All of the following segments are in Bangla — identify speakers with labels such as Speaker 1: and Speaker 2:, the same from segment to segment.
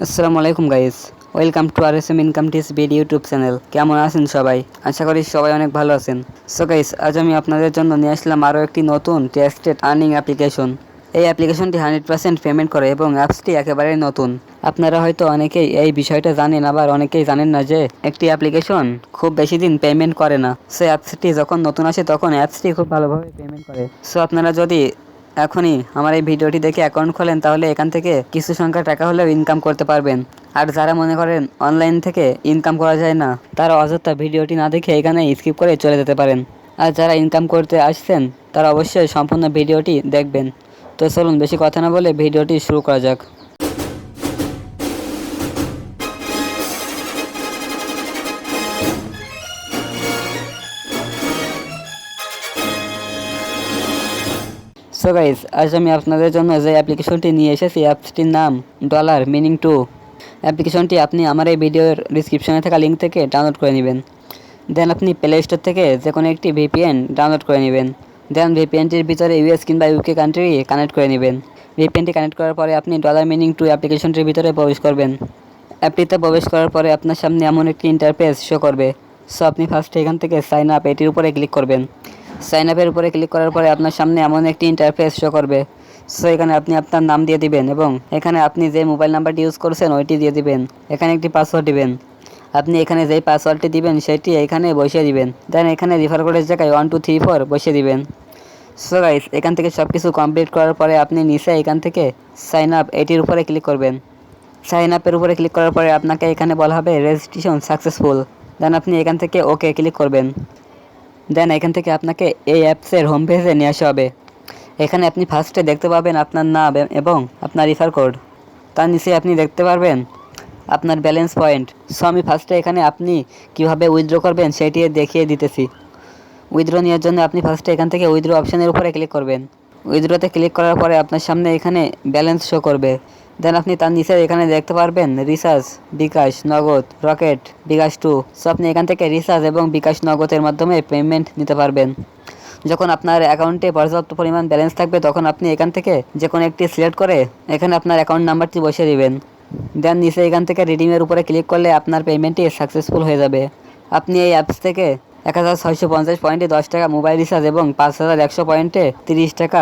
Speaker 1: আসসালামু আলাইকুম guys, welcome to RSM income tips video YouTube channel. কেমন আছেন সবাই? আশা করি সবাই অনেক ভালো আছেন। সো গাইস, আজ আমি আপনাদের জন্য নিয়ে আসলাম আরও একটি নতুন ট্যাক্সড আর্নিং অ্যাপ্লিকেশন। এই অ্যাপ্লিকেশনটি 100% পেমেন্ট করে এবং অ্যাপসটি একেবারেই নতুন। আপনারা হয়তো অনেকেই এই বিষয়টা জানেন, আবার অনেকেই জানেন না যে একটি অ্যাপ্লিকেশন খুব বেশি দিন পেমেন্ট করে না। সো অ্যাপসটি যখন নতুন আসে তখন অ্যাপসটি খুব ভালোভাবে পেমেন্ট করে। সো আপনারা যদি এখনই আমার এই ভিডিওটি দেখে অ্যাকাউন্ট খোলেন তাহলে এখান থেকে কিছু সংখ্যা টাকা হলেও ইনকাম করতে পারবেন। আর যারা মনে করেন অনলাইন থেকে ইনকাম করা যায় না, তারা অযথা ভিডিওটি না দেখে এখানে স্কিপ করে চলে যেতে পারেন। আর যারা ইনকাম করতে আসছেন তারা অবশ্যই সম্পূর্ণ ভিডিওটি দেখবেন। তো চলুন বেশি কথা না বলে ভিডিওটি শুরু করা যাক। সো গাইস, আজ আমি আপনাদের জন্য যে অ্যাপ্লিকেশনটি নিয়ে এসেছি অ্যাপসটির নাম ডলার মিনিং টু। অ্যাপ্লিকেশনটি আপনি আমার এই ভিডিওর ডিসক্রিপশনে থাকা লিঙ্ক থেকে ডাউনলোড করে নেবেন। দেন আপনি প্লে স্টোর থেকে যে কোনো একটি ভিপিএন ডাউনলোড করে নেবেন। দেন ভিপিএনটির ভিতরে ইউএস কিংবা ইউকে কান্ট্রি কানেক্ট করে নেবেন। ভিপিএনটি কানেক্ট করার পরে আপনি ডলার মিনিং টু অ্যাপ্লিকেশনটির ভিতরে প্রবেশ করবেন। অ্যাপটিতে প্রবেশ করার পরে আপনার সামনে এমন একটি ইন্টারফেস শো করবে। সো আপনি ফার্স্টে এখান থেকে সাইন আপ এটির উপরে ক্লিক করবেন। সাইন আপের উপরে ক্লিক করার পরে আপনার সামনে এমন একটি ইন্টারফেস শো করবে। সো এখানে আপনি আপনার নাম দিয়ে দিবেন এবং এখানে আপনি যে মোবাইল নাম্বারটি ইউজ করছেন ওইটি দিয়ে দিবেন। এখানে একটি পাসওয়ার্ড দিবেন। আপনি এখানে যেই পাসওয়ার্ডটি দিবেন সেটি এখানে বসিয়ে দিবেন। দেন এখানে রিফার কোডের জায়গায় 1 2 3 4 বসিয়ে দিবেন। সো গাইস, এখান থেকে সব কিছু কমপ্লিট করার পরে আপনি নিচে এখান থেকে সাইন আপ এটির উপরে ক্লিক করবেন। সাইন আপের উপরে ক্লিক করার পরে আপনাকে এখানে বলা হবে রেজিস্ট্রেশন সাকসেসফুল। দেন আপনি এখান থেকে ওকে ক্লিক করবেন। দেন এখান থেকে আপনাকে এই অ্যাপসের হোম পেজে নিয়ে আসা হবে। এখানে আপনি ফার্স্টে দেখতে পাবেন আপনার নাম এবং আপনার রিফার কোড। তার নিচে আপনি দেখতে পারবেন আপনার ব্যালেন্স পয়েন্ট। সো আমি ফার্স্টে এখানে আপনি কিভাবে উইথড্র করবেন সেটি দেখিয়ে দিতেছি। উইথড্র নেওয়ার জন্য আপনি ফার্স্টে এখান থেকে উইথড্র অপশানের উপরে ক্লিক করবেন। উইথড্রতে ক্লিক করার পরে আপনার সামনে এখানে ব্যালেন্স শো করবে। দেন আপনি তার নিচে এখানে দেখতে পারবেন রিচার্জ, বিকাশ, নগদ, রকেট, বিকাশ টু। সো আপনি এখান থেকে রিচার্জ এবং বিকাশ নগদের মাধ্যমে পেমেন্ট নিতে পারবেন। যখন আপনার অ্যাকাউন্টে পর্যাপ্ত পরিমাণ ব্যালেন্স থাকবে তখন আপনি এখান থেকে যে কোনো একটি সিলেক্ট করে এখানে আপনার অ্যাকাউন্ট নাম্বারটি বসিয়ে দিবেন। দেন নিচে এখান থেকে রিডিমের উপরে ক্লিক করলে আপনার পেমেন্টটি সাকসেসফুল হয়ে যাবে। আপনি এই অ্যাপস থেকে 1650 পয়েন্টে 10 টাকা মোবাইল রিচার্জ এবং 5100 পয়েন্টে 30 টাকা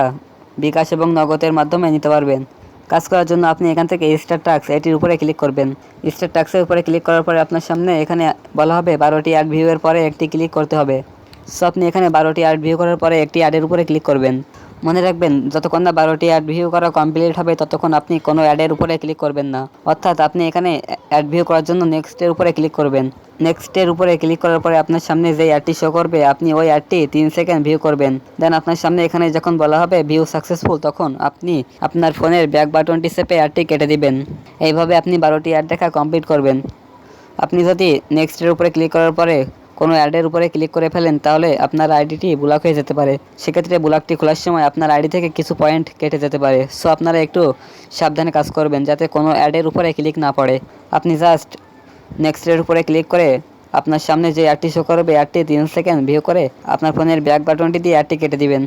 Speaker 1: বিকাশ এবং নগদের মাধ্যমে নিতে পারবেন। কাজ করার জন্য আপনি এখান থেকে স্টার টাস্ক এটির উপরে ক্লিক করবেন। স্টার টাস্কের উপরে ক্লিক করার পরে আপনার সামনে এখানে বলা হবে 12টি অ্যাড ভিউয়ের পরে একটি ক্লিক করতে হবে। সো আপনি এখানে 12টি অ্যাড ভিউ করার পরে একটি অ্যাডের উপরে ক্লিক করবেন। মনে রাখবেন, যতক্ষণ না 12টি অ্যাড ভিউ করা কমপ্লিট হবে ততক্ষণ আপনি কোনো অ্যাডের উপরে ক্লিক করবেন না। অর্থাৎ আপনি এখানে অ্যাড ভিউ করার জন্য নেক্সটের উপরে ক্লিক করবেন। নেক্সটের উপরে ক্লিক করার পরে আপনার সামনে যে অ্যাডটি শো করবে আপনি ওই অ্যাডটি 3 সেকেন্ড ভিউ করবেন। দেন আপনার সামনে এখানে যখন বলা হবে ভিউ সাকসেসফুল তখন আপনি আপনার ফোনের ব্যাক বাটনটি চেপে অ্যাডটি কেটে দিবেন। এইভাবে আপনি 12টি অ্যাড দেখা কমপ্লিট করবেন। আপনি যদি নেক্সটের উপরে ক্লিক করার পরে কোনো অ্যাডের উপরে ক্লিক করে ফেলেন তাহলে আপনার আইডিটি ব্লক হয়ে যেতে পারে। সেক্ষেত্রে ব্লকটি খোলার সময় আপনার আইডি থেকে কিছু পয়েন্ট কেটে যেতে পারে। সো আপনারা একটু সাবধানে কাজ করবেন যাতে কোনো অ্যাডের উপরে ক্লিক না পড়ে। আপনি জাস্ট নেক্সটের উপরে ক্লিক করে আপনার সামনে যে অ্যাডটি শো করবে অ্যাডটি 3 সেকেন্ড ভিউ করে আপনার ফোনের ব্যাক বাটনটি দিয়ে অ্যাডটি কেটে দিবেন।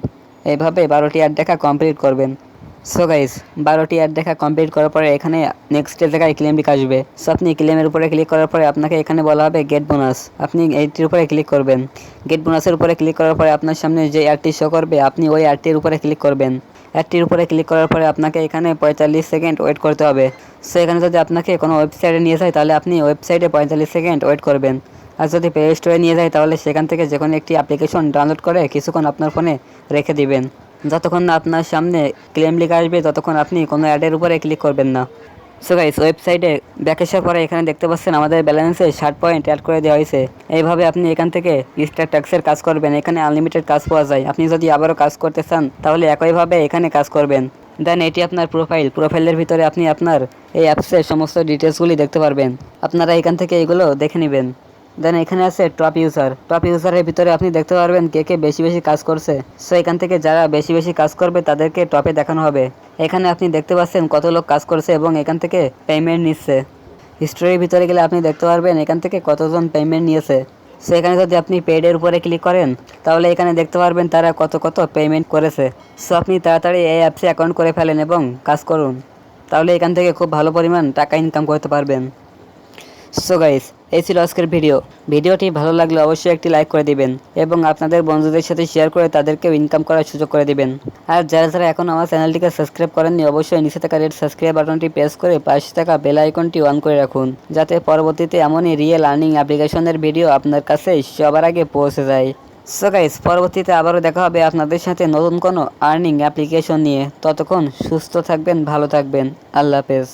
Speaker 1: এইভাবে 12টি অ্যাড দেখা কমপ্লিট করবেন। সো গাইস, 12টি অ্যাড দেখা কমপ্লিট করার পরে এখানে নেক্সটের জায়গায় ক্লেম লিখে আসবে। সো আপনি ক্লেমের উপরে ক্লিক করার পরে আপনাকে এখানে বলা হবে গেট বোনাস। আপনি এইটির উপরে ক্লিক করবেন। গেট বোনাসের উপরে ক্লিক করার পরে আপনার সামনে যে অ্যাডটি শো করবে আপনি ওই অ্যাডটির উপরে ক্লিক করবেন। অ্যাডটির উপরে ক্লিক করার পরে আপনাকে এখানে 45 সেকেন্ড ওয়েট করতে হবে। সো এখানে যদি আপনাকে কোনো ওয়েবসাইটে নিয়ে যায় তাহলে আপনি ওয়েবসাইটে 45 সেকেন্ড ওয়েট করবেন। আর যদি প্লে স্টোরে নিয়ে যায় তাহলে সেখান থেকে যে কোনো একটি অ্যাপ্লিকেশন ডাউনলোড করে কিছুক্ষণ আপনার ফোনে রেখে দিবেন। যতক্ষণ না আপনার সামনে ক্লেম লিখে আসবে ততক্ষণ আপনি কোনো অ্যাডের উপরে ক্লিক করবেন না। সো গাইস, ওয়েবসাইটে ব্যাক আসার পরে এখানে দেখতে পাচ্ছেন আমাদের ব্যালেন্সে 60 পয়েন্ট অ্যাড করে দেওয়া হয়েছে। এইভাবে আপনি এখান থেকে স্টার ট্যাক্সের কাজ করবেন। এখানে আনলিমিটেড কাজ পাওয়া যায়। আপনি যদি আবারও কাজ করতে চান তাহলে একইভাবে এখানে কাজ করবেন। দেন এটি আপনার প্রোফাইলের ভিতরে আপনি আপনার এই অ্যাপসের সমস্ত ডিটেলসগুলি দেখতে পারবেন। আপনারা এখান থেকে এগুলো দেখে নেবেন। দেন এখানে আছে টপ ইউজারের ভিতরে আপনি দেখতে পারবেন কে কে বেশি বেশি কাজ করছে। সো এখান থেকে যারা বেশি বেশি কাজ করবে তাদেরকে টপে দেখানো হবে। এখানে আপনি দেখতে পাচ্ছেন কত লোক কাজ করছে এবং এখান থেকে পেমেন্ট নিচ্ছে। হিস্টোরির ভিতরে গেলে আপনি দেখতে পারবেন এখান থেকে কতজন পেমেন্ট নিয়েছে। সো এখানে যদি আপনি পেডের উপরে ক্লিক করেন তাহলে এখানে দেখতে পারবেন তারা কত পেমেন্ট করেছে। সো আপনি তাড়াতাড়ি এই অ্যাপসে অ্যাকাউন্ট করে ফেলেন এবং কাজ করুন। তাহলে এখান থেকে খুব ভালো পরিমাণ টাকা ইনকাম করতে পারবেন। সো গাইস, এই ছিল আজকের ভিডিওটি ভালো লাগলে অবশ্যই একটি লাইক করে দিবেন এবং আপনাদের বন্ধুদের সাথে শেয়ার করে তাদেরকেও ইনকাম করার সুযোগ করে দিবেন। আর যারা এখন আমার চ্যানেলটিকে সাবস্ক্রাইব করেননি অবশ্যই নিচে থাকা রেড সাবস্ক্রাইব বাটনটি প্রেস করে পাশে থাকা বেল আইকনটি অন করে রাখুন, যাতে পরবর্তীতে এমনই রিয়েল আর্নিং অ্যাপ্লিকেশনের ভিডিও আপনার কাছে সবার আগে পৌঁছে যায়। সো গাইস, পরবর্তীতে আবারও দেখা হবে আপনাদের সাথে নতুন কোনো আর্নিং অ্যাপ্লিকেশন নিয়ে। ততক্ষণ সুস্থ থাকবেন, ভালো থাকবেন। আল্লাহ হাফেজ।